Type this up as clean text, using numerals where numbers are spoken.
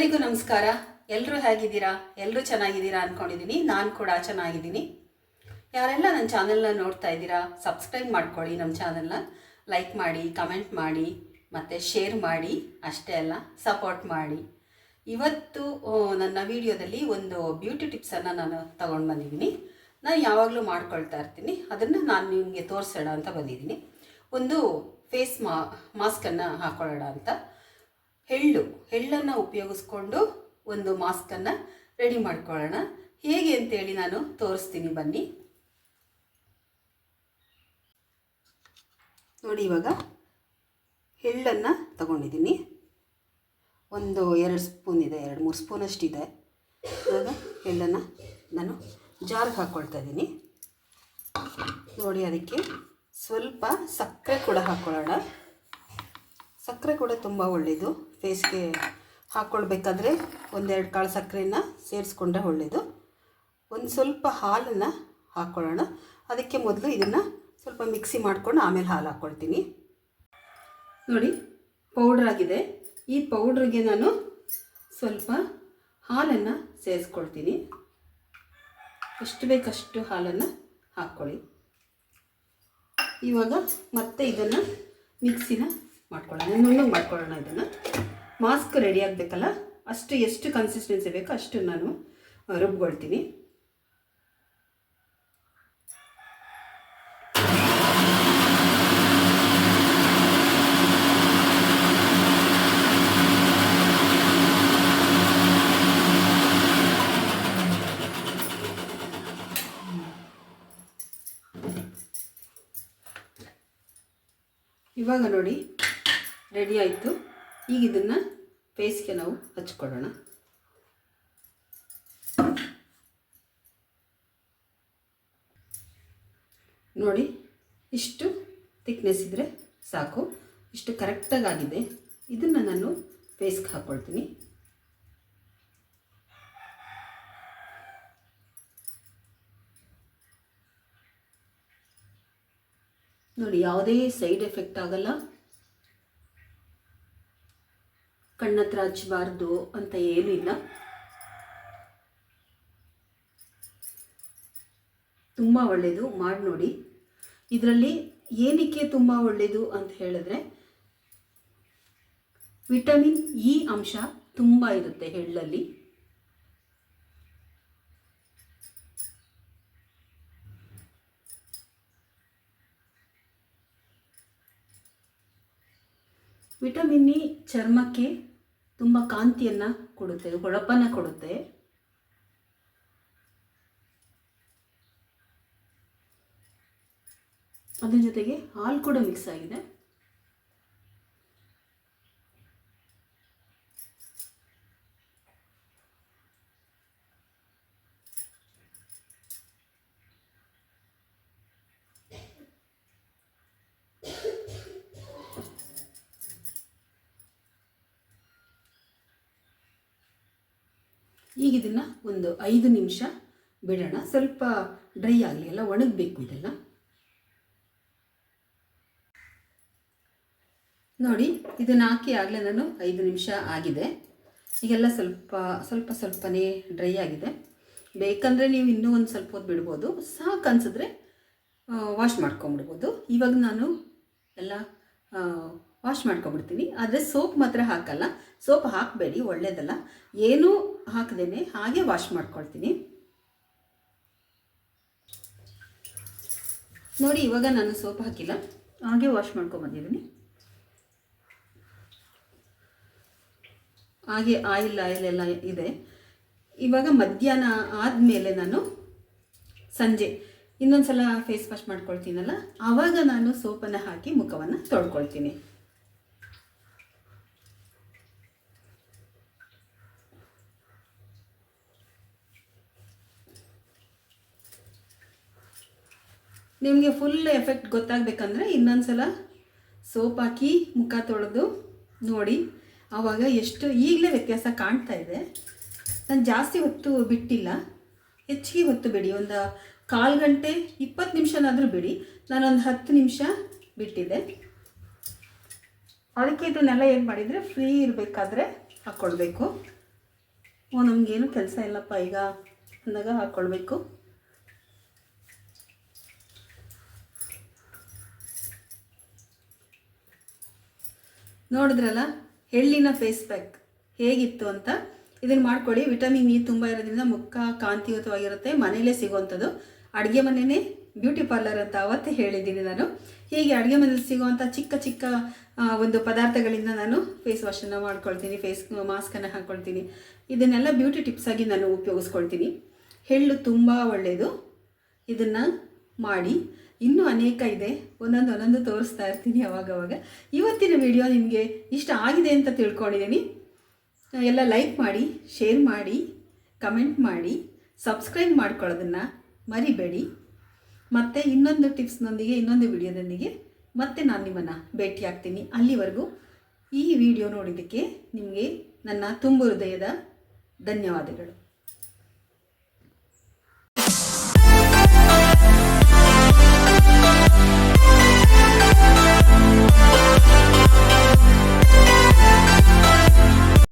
ಎಲ್ಲರಿಗೂ ನಮಸ್ಕಾರ. ಎಲ್ಲರೂ ಹೇಗಿದ್ದೀರಾ? ಎಲ್ಲರೂ ಚೆನ್ನಾಗಿದ್ದೀರಾ ಅಂದ್ಕೊಂಡಿದ್ದೀನಿ. ನಾನು ಕೂಡ ಚೆನ್ನಾಗಿದ್ದೀನಿ. ಯಾರೆಲ್ಲ ನನ್ನ ಚಾನಲ್ನ ನೋಡ್ತಾ ಇದ್ದೀರಾ, ಸಬ್ಸ್ಕ್ರೈಬ್ ಮಾಡ್ಕೊಳ್ಳಿ. ನಮ್ಮ ಚಾನಲ್ನ ಲೈಕ್ ಮಾಡಿ, ಕಮೆಂಟ್ ಮಾಡಿ ಮತ್ತು ಶೇರ್ ಮಾಡಿ. ಅಷ್ಟೇ ಅಲ್ಲ, ಸಪೋರ್ಟ್ ಮಾಡಿ. ಇವತ್ತು ನನ್ನ ವಿಡಿಯೋದಲ್ಲಿ ಒಂದು ಬ್ಯೂಟಿ ಟಿಪ್ಸನ್ನು ನಾನು ತಗೊಂಡು ಬಂದಿದ್ದೀನಿ. ನಾನು ಯಾವಾಗಲೂ ಮಾಡ್ಕೊಳ್ತಾ ಇರ್ತೀನಿ. ಅದನ್ನು ನಾನು ನಿಮಗೆ ತೋರಿಸೋಣ ಅಂತ ಬಂದಿದ್ದೀನಿ. ಒಂದು ಫೇಸ್ ಮಾಸ್ಕನ್ನು ಹಾಕೊಳ್ಳೋಣ ಅಂತ. ಎಳ್ಳನ್ನು ಉಪಯೋಗಿಸ್ಕೊಂಡು ಒಂದು ಮಾಸ್ಕನ್ನು ರೆಡಿ ಮಾಡ್ಕೊಳ್ಳೋಣ. ಹೇಗೆ ಅಂತೇಳಿ ನಾನು ತೋರಿಸ್ತೀನಿ, ಬನ್ನಿ ನೋಡಿ. ಇವಾಗ ಎಳ್ಳನ್ನು ತಗೊಂಡಿದ್ದೀನಿ. ಒಂದು 2 ಸ್ಪೂನ್ ಇದೆ, 2-3 ಸ್ಪೂನಷ್ಟಿದೆ. ಇವಾಗ ಎಳ್ಳನ್ನು ನಾನು ಜಾರ್ಗೆ ಹಾಕ್ಕೊಳ್ತಾ ಇದ್ದೀನಿ. ನೋಡಿ, ಅದಕ್ಕೆ ಸ್ವಲ್ಪ ಸಕ್ಕರೆ ಕೂಡ ಹಾಕ್ಕೊಳ್ಳೋಣ. ಸಕ್ಕರೆ ಕೂಡ ತುಂಬ ಒಳ್ಳೆಯದು. ಫೇಸ್ಗೆ ಹಾಕ್ಕೊಳ್ಬೇಕಾದ್ರೆ 1-2 ಕಾಳು ಸಕ್ಕರೆನ ಸೇರಿಸ್ಕೊಂಡ್ರೆ ಒಳ್ಳೆಯದು. ಒಂದು ಸ್ವಲ್ಪ ಹಾಲನ್ನು ಹಾಕ್ಕೊಳ್ಳೋಣ. ಅದಕ್ಕೆ ಮೊದಲು ಇದನ್ನು ಸ್ವಲ್ಪ ಮಿಕ್ಸಿ ಮಾಡ್ಕೊಂಡು ಆಮೇಲೆ ಹಾಲು ಹಾಕ್ಕೊಳ್ತೀನಿ. ನೋಡಿ, ಪೌಡ್ರ್ ಆಗಿದೆ. ಈ ಪೌಡ್ರಿಗೆ ನಾನು ಸ್ವಲ್ಪ ಹಾಲನ್ನು ಸೇರಿಸ್ಕೊಳ್ತೀನಿ. ಎಷ್ಟು ಬೇಕಷ್ಟು ಹಾಲನ್ನು ಹಾಕ್ಕೊಳ್ಳಿ. ಇವಾಗ ಮತ್ತೆ ಇದನ್ನು ಮಿಕ್ಸಿನ ಮಾಡ್ಕೊಳ್ಳೋಣ, ನುಣ್ಣಗೆ ಮಾಡ್ಕೊಳ್ಳೋಣ. ಇದನ್ನು ಮಾಸ್ಕ್ ರೆಡಿ ಆಗಬೇಕಲ್ಲ, ಎಷ್ಟು ಕನ್ಸಿಸ್ಟೆನ್ಸಿ ಬೇಕೋ ಅಷ್ಟು ನಾನು ರುಬ್ಕೊಳ್ತೀನಿ. ಇವಾಗ ನೋಡಿ, ರೆಡಿ ಆಯಿತು. ಈಗ ಇದನ್ನು ಫೇಸ್ಗೆ ನಾವು ಹಚ್ಕೊಳ್ಳೋಣ. ನೋಡಿ, ಇಷ್ಟು ಥಿಕ್ನೆಸ್ ಇದ್ದರೆ ಸಾಕು. ಇಷ್ಟು ಕರೆಕ್ಟಾಗಿ ಆಗಿದೆ. ಇದನ್ನು ನಾನು ಫೇಸ್ಗೆ ಹಾಕ್ಕೊಳ್ತೀನಿ. ನೋಡಿ, ಯಾವುದೇ ಸೈಡ್ ಎಫೆಕ್ಟ್ ಆಗಲ್ಲ. ಕಣ್ಣತ್ರ ಹಚ್ಚಬಾರ್ದು ಅಂತ ಏನೂ ಇಲ್ಲ. ತುಂಬ ಒಳ್ಳೆಯದು, ಮಾಡಿ ನೋಡಿ. ಇದರಲ್ಲಿ ಏನಕ್ಕೆ ತುಂಬ ಒಳ್ಳೆಯದು ಅಂತ ಹೇಳಿದ್ರೆ, ವಿಟಮಿನ್ ಇ ಅಂಶ ತುಂಬ ಇರುತ್ತೆ ಎಳ್ಳಲ್ಲಿ. ವಿಟಮಿನ್ ಇ ಚರ್ಮಕ್ಕೆ ತುಂಬ ಕಾಂತಿಯನ್ನು ಕೊಡುತ್ತೆ, ಹೊಳಪನ್ನು ಕೊಡುತ್ತೆ. ಅದ್ರ ಜೊತೆಗೆ ಹಾಲು ಕೂಡ ಮಿಕ್ಸ್ ಆಗಿದೆ. ಈಗ ಇದನ್ನು ಒಂದು 5 ನಿಮಿಷ ಬಿಡೋಣ. ಸ್ವಲ್ಪ ಡ್ರೈ ಆಗಲಿ, ಎಲ್ಲ ಒಣಗಬೇಕು ಇದೆಲ್ಲ. ನೋಡಿ, ಇದನ್ನು ಹಾಕಿ ಆಗಲೇ ನಾನು 5 ನಿಮಿಷ ಆಗಿದೆ. ಈಗೆಲ್ಲ ಸ್ವಲ್ಪನೇ ಡ್ರೈ ಆಗಿದೆ. ಬೇಕಂದರೆ ನೀವು ಇನ್ನೂ ಒಂದು ಸ್ವಲ್ಪ ಹೊತ್ತು ಬಿಡ್ಬೋದು. ಸಾಕು ಅನಿಸಿದ್ರೆ ವಾಶ್ ಮಾಡ್ಕೊಂಬಿಡ್ಬೋದು. ಇವಾಗ ನಾನು ಎಲ್ಲ ವಾಶ್ ಮಾಡ್ಕೊಂಬಿಡ್ತೀನಿ. ಆದರೆ ಸೋಪ್ ಮಾತ್ರ ಹಾಕಲ್ಲ. ಸೋಪ್ ಹಾಕಬೇಡಿ, ಒಳ್ಳೆಯದಲ್ಲ. ಏನೂ ಹಾಕದೇನೆ ಹಾಗೆ ವಾಶ್ ಮಾಡ್ಕೊಳ್ತೀನಿ. ನೋಡಿ, ಇವಾಗ ನಾನು ಸೋಪ್ ಹಾಕಿಲ್ಲ, ಹಾಗೆ ವಾಶ್ ಮಾಡ್ಕೊಂಬಂದಿದ್ದೀನಿ. ಹಾಗೆ ಆಯಿಲ್ ಎಲ್ಲ ಇದೆ. ಇವಾಗ ಮಧ್ಯಾಹ್ನ ಆದಮೇಲೆ ನಾನು ಸಂಜೆ ಇನ್ನೊಂದು ಸಲ ಫೇಸ್ ವಾಶ್ ಮಾಡ್ಕೊಳ್ತೀನಲ್ಲ, ಆವಾಗ ನಾನು ಸೋಪನ್ನು ಹಾಕಿ ಮುಖವನ್ನು ತೊಳ್ಕೊಳ್ತೀನಿ. ನಿಮಗೆ ಫುಲ್ ಎಫೆಕ್ಟ್ ಗೊತ್ತಾಗಬೇಕಂದ್ರೆ ಇನ್ನೊಂದು ಸಲ ಸೋಪ್ ಹಾಕಿ ಮುಖ ತೊಳೆದು ನೋಡಿ. ಆವಾಗ ಈಗಲೇ ವ್ಯತ್ಯಾಸ ಕಾಣ್ತಾ ಇದೆ. ನಾನು ಜಾಸ್ತಿ ಹೊತ್ತು ಬಿಟ್ಟಿಲ್ಲ, ಹೆಚ್ಚಿಗೆ ಹೊತ್ತು ಬಿಡಿ. ಒಂದು 1/4 ಗಂಟೆ 20 ನಿಮಿಷನಾದರೂ ಬಿಡಿ. ನಾನೊಂದು 10 ನಿಮಿಷ ಬಿಟ್ಟಿದ್ದೆ. ಅದಕ್ಕೆ ಇದನ್ನೆಲ್ಲ ಏನು ಮಾಡಿದರೆ, ಫ್ರೀ ಇರಬೇಕಾದ್ರೆ ಹಾಕ್ಕೊಳ್ಬೇಕು. ಓ ನಮಗೇನು ಕೆಲಸ ಇಲ್ಲಪ್ಪ ಈಗ ಅಂದಾಗ ಹಾಕ್ಕೊಳ್ಬೇಕು. ನೋಡಿದ್ರಲ್ಲ ಎಳ್ಳಿನ ಫೇಸ್ ಪ್ಯಾಕ್ ಹೇಗಿತ್ತು ಅಂತ. ಇದನ್ನು ಮಾಡ್ಕೊಳ್ಳಿ. ವಿಟಮಿನ್ ಇ ತುಂಬ ಇರೋದ್ರಿಂದ ಮುಖ ಕಾಂತಿಯುತವಾಗಿರುತ್ತೆ. ಮನೆಯಲ್ಲೇ ಸಿಗುವಂಥದ್ದು. ಅಡುಗೆ ಮನೆಯೇ ಬ್ಯೂಟಿ ಪಾರ್ಲರ್ ಅಂತ ಅವತ್ತೇ ಹೇಳಿದ್ದೀನಿ ನಾನು. ಹೀಗೆ ಅಡುಗೆ ಮನೇಲಿ ಸಿಗುವಂಥ ಚಿಕ್ಕ ಚಿಕ್ಕ ಒಂದು ಪದಾರ್ಥಗಳಿಂದ ನಾನು ಫೇಸ್ ವಾಶನ್ನು ಮಾಡ್ಕೊಳ್ತೀನಿ, ಫೇಸ್ ಮಾಸ್ಕನ್ನು ಹಾಕ್ಕೊಳ್ತೀನಿ. ಇದನ್ನೆಲ್ಲ ಬ್ಯೂಟಿ ಟಿಪ್ಸಾಗಿ ನಾನು ಉಪಯೋಗಿಸ್ಕೊಳ್ತೀನಿ. ಎಳ್ಳು ತುಂಬ ಒಳ್ಳೆಯದು. ಇದನ್ನು ಮಾಡಿ. ಇನ್ನೂ ಅನೇಕ ಇದೆ, ಒಂದೊಂದು ತೋರಿಸ್ತಾ ಇರ್ತೀನಿ ಅವಾಗವಾಗ. ಇವತ್ತಿನ ವಿಡಿಯೋ ನಿಮಗೆ ಇಷ್ಟ ಆಗಿದೆ ಅಂತ ತಿಳ್ಕೊಂಡಿದ್ದೀನಿ. ಎಲ್ಲ ಲೈಕ್ ಮಾಡಿ, ಶೇರ್ ಮಾಡಿ, ಕಮೆಂಟ್ ಮಾಡಿ, ಸಬ್ಸ್ಕ್ರೈಬ್ ಮಾಡ್ಕೊಳ್ಳೋದನ್ನು ಮರಿಬೇಡಿ. ಮತ್ತು ಇನ್ನೊಂದು ಟಿಪ್ಸ್ನೊಂದಿಗೆ ಇನ್ನೊಂದು ವಿಡಿಯೋದೊಂದಿಗೆ ಮತ್ತೆ ನಾನು ನಿಮ್ಮನ್ನು ಭೇಟಿ ಆಗ್ತೀನಿ. ಅಲ್ಲಿವರೆಗೂ ಈ ವಿಡಿಯೋ ನೋಡಿದ್ದಕ್ಕೆ ನಿಮಗೆ ನನ್ನ ತುಂಬು ಹೃದಯದ ಧನ್ಯವಾದಗಳು.